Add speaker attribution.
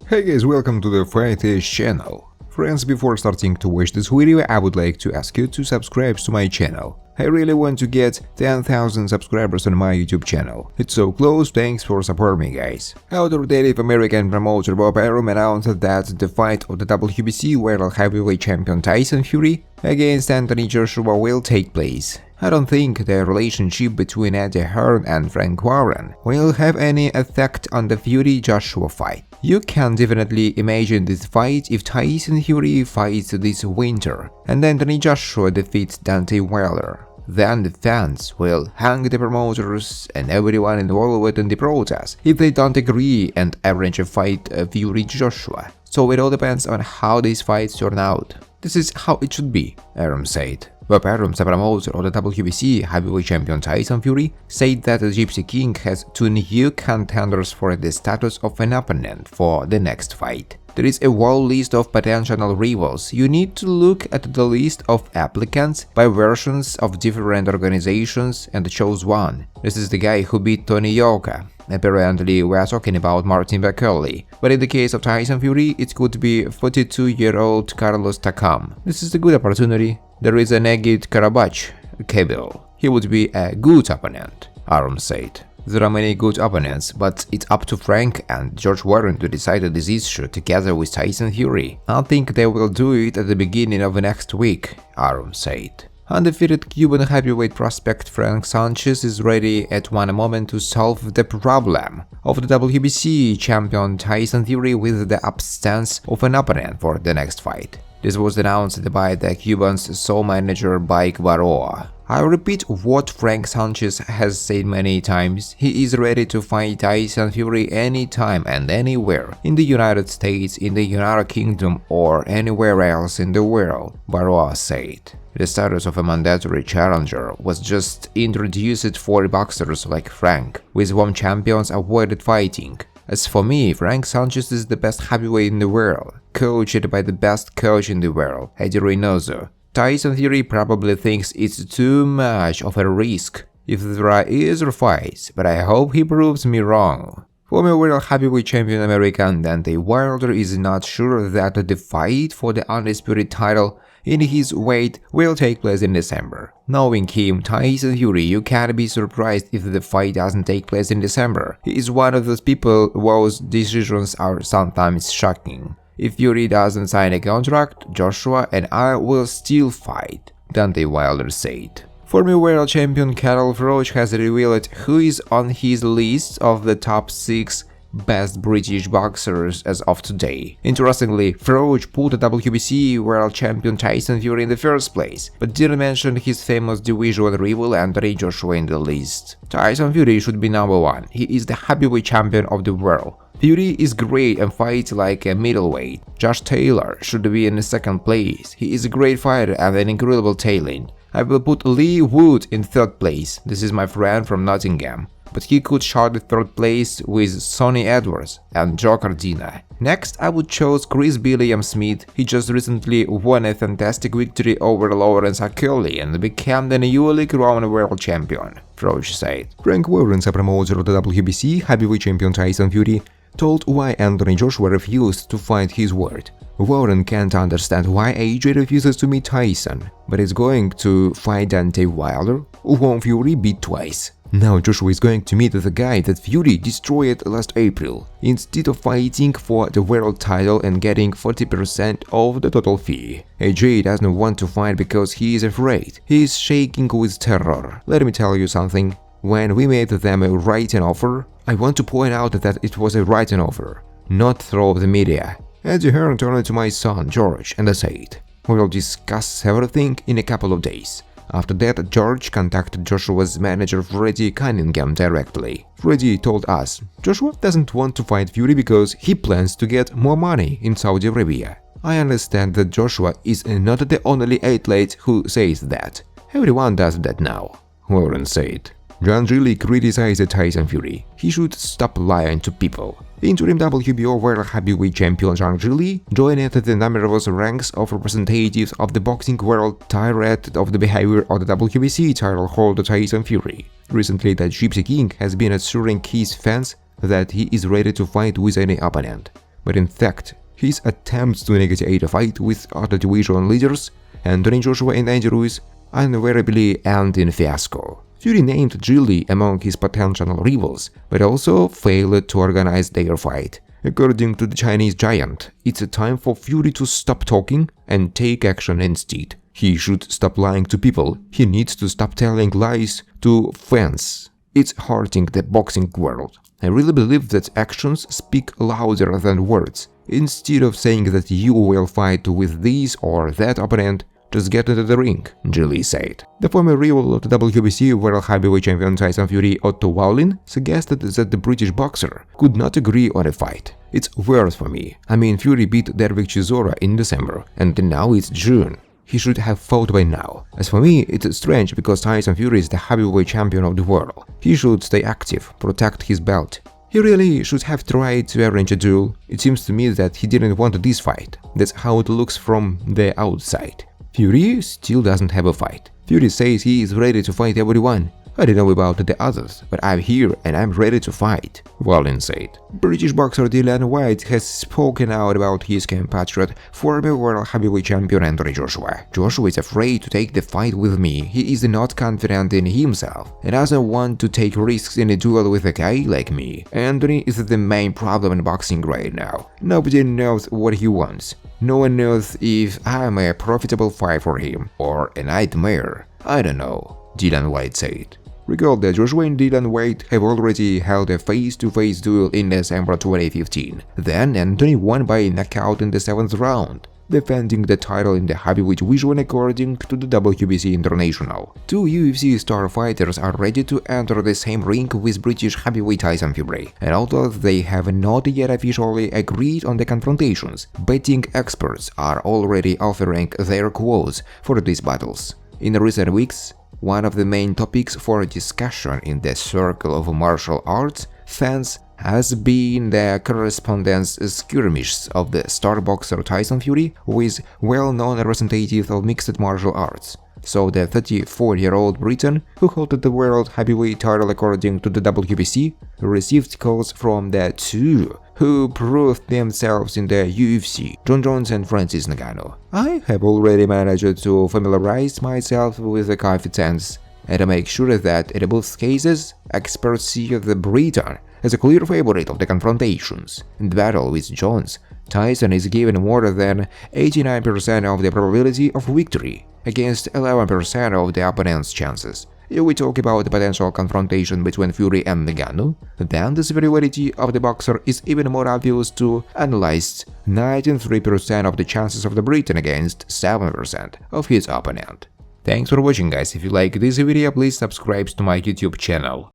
Speaker 1: Hey guys, welcome to the FIGHTDeontay channel. Friends, before starting to watch this video, I would like to ask you to subscribe to my channel. I really want to get 10,000 subscribers on my YouTube channel. It's so close, thanks for supporting me, guys. Authoritative American promoter Bob Arum announced that the fight of the WBC World Heavyweight Champion Tyson Fury against Anthony Joshua will take place. I don't think the relationship between Hearn and Frank Warren will have any effect on the Fury-Joshua fight. You can definitely imagine this fight if Tyson Fury fights this winter and Anthony Joshua defeats Deontay Wilder. Then the fans will hang the promoters and everyone involved in the process if they don't agree and arrange a fight Fury-Joshua. So it all depends on how these fights turn out. This is how it should be, Arum said. Bob Arum, the promoter of the WBC heavyweight champion Tyson Fury, said that the Gypsy King has two new contenders for the status of an opponent for the next fight. There is a whole list of potential rivals. You need to look at the list of applicants by versions of different organizations and choose one. This is the guy who beat Tony Yoka. Apparently, we are talking about Martin Bakkerley, but in the case of Tyson Fury, it could be 42-year-old Carlos Takam. This is a good opportunity. There is a Negid Karabakh, he would be a good opponent, Arum said. There are many good opponents, but it's up to Frank and George Warren to decide this issue together with Tyson Fury. I think they will do it at the beginning of next week, Arum said. Undefeated Cuban heavyweight prospect Frank Sanchez is ready at one moment to solve the problem of the WBC champion Tyson Fury with the absence of an opponent for the next fight. This was announced by the Cuban's sole manager Bob Arum. I repeat what Frank Sanchez has said many times, he is ready to fight Tyson Fury anytime and anywhere, in the United States, in the United Kingdom or anywhere else in the world, Arum said. The status of a mandatory challenger was just introduced for boxers like Frank, with whom champions avoided fighting. As for me, Frank Sanchez is the best heavyweight in the world, coached by the best coach in the world, Eddie Reynoso. Tyson Fury probably thinks it's too much of a risk if there are easier fights, but I hope he proves me wrong. Former world heavyweight champion American Deontay Wilder is not sure that the fight for the undisputed title in his weight will take place in December. Knowing him, Tyson Fury, you can't be surprised if the fight doesn't take place in December. He is one of those people whose decisions are sometimes shocking. If Fury doesn't sign a contract, Joshua and I will still fight, Deontay Wilder said. Former world champion Carl Froch has revealed who is on his list of the top 6 best British boxers as of today. Interestingly, Froch put the WBC world champion Tyson Fury in the first place, but didn't mention his famous division rival Anthony Joshua in the list. Tyson Fury should be number 1. He is the heavyweight champion of the world. Fury is great and fights like a middleweight. Josh Taylor should be in the second place. He is a great fighter and an incredible talent. I will put Lee Wood in third place. This is my friend from Nottingham, but he could share the third place with Sonny Edwards and Joe Cardina. Next, I would choose Chris Billiam Smith. He just recently won a fantastic victory over Lawrence Akeli and became the newly crowned world champion, Froch said. Frank Warren, a promoter of the WBC heavyweight champion Tyson Fury, told why Anthony Joshua refused to fight his word. Warren can't understand why AJ refuses to meet Tyson, but is going to fight Deontay Wilder, whom Fury beat twice. Now Joshua is going to meet the guy that Fury destroyed last April, instead of fighting for the world title and getting 40% of the total fee. AJ doesn't want to fight because he is afraid. He is shaking with terror. Let me tell you something. When we made them a written offer, I want to point out that it was a written offer, not through the media. Eddie Hearn turned to my son George and said, "We will discuss everything in a couple of days." After that, George contacted Joshua's manager Freddie Cunningham directly. Freddie told us, Joshua doesn't want to fight Fury because he plans to get more money in Saudi Arabia. I understand that Joshua is not the only athlete who says that. Everyone does that now, Warren said. John really criticized Tyson Fury. He should stop lying to people. Interim WBO World Heavyweight Champion Zhang Zhili joined the numerous ranks of representatives of the boxing world tired of the behavior of the WBC title holder Tyson Fury. Recently, the Gypsy King has been assuring his fans that he is ready to fight with any opponent. but in fact, his attempts to negotiate a fight with other division leaders, Anthony Joshua and Andy Ruiz, invariably end in fiasco. Fury named Gilly among his potential rivals, but also failed to organize their fight. According to the Chinese giant, it's a time for Fury to stop talking and take action instead. He should stop lying to people. He needs to stop telling lies to fans. It's hurting the boxing world. I really believe that actions speak louder than words. Instead of saying that you will fight with this or that opponent, just get into the ring, Gilly said. The former rival of the WBC World Heavyweight Champion Tyson Fury, Otto Wallin, suggested that the British boxer could not agree on a fight. It's weird for me. I mean, Fury beat Derek Chisora in December, and now it's June. He should have fought by now. As for me, it's strange because Tyson Fury is the heavyweight champion of the world. He should stay active, protect his belt. He really should have tried to arrange a duel. It seems to me that he didn't want this fight. That's how it looks from the outside. Fury still doesn't have a fight. Fury says he is ready to fight everyone. I don't know about the others, but I'm here and I'm ready to fight, Wallin said. British boxer Dillian Whyte has spoken out about his compatriot, former world heavyweight champion Anthony Joshua. Joshua is afraid to take the fight with me. He is not confident in himself and doesn't want to take risks in a duel with a guy like me. Anthony is the main problem in boxing right now. Nobody knows what he wants. No one knows if I'm a profitable fight for him or a nightmare. I don't know, Dillian Whyte said. Recall that Joshua and Dillian Whyte have already held a face-to-face duel in December 2015. Then Anthony won by knockout in the 7th round, defending the title in the heavyweight division according to the WBC International. Two UFC star fighters are ready to enter the same ring with British heavyweight Tyson Fury, and although they have not yet officially agreed on the confrontations, betting experts are already offering their quotes for these battles. In recent weeks, one of the main topics for discussion in the circle of martial arts fans has been the correspondence skirmishes of the star boxer Tyson Fury with well-known representative of mixed martial arts. So the 34-year-old Briton, who held the world heavyweight title according to the WBC, received calls from the two who proved themselves in the UFC, Jon Jones and Francis Ngannou. I have already managed to familiarize myself with the confidence and to make sure that in both cases, experts see the Briton as a clear favorite of the confrontations. In the battle with Jones, Tyson is given more than 89% of the probability of victory against 11% of the opponent's chances. If we talk about the potential confrontation between Fury and Ngannou, then the superiority of the boxer is even more obvious to analysts: 93% of the chances of the Briton against 7% of his opponent. Thanks for watching, guys. If you like this video, please subscribe to my YouTube channel.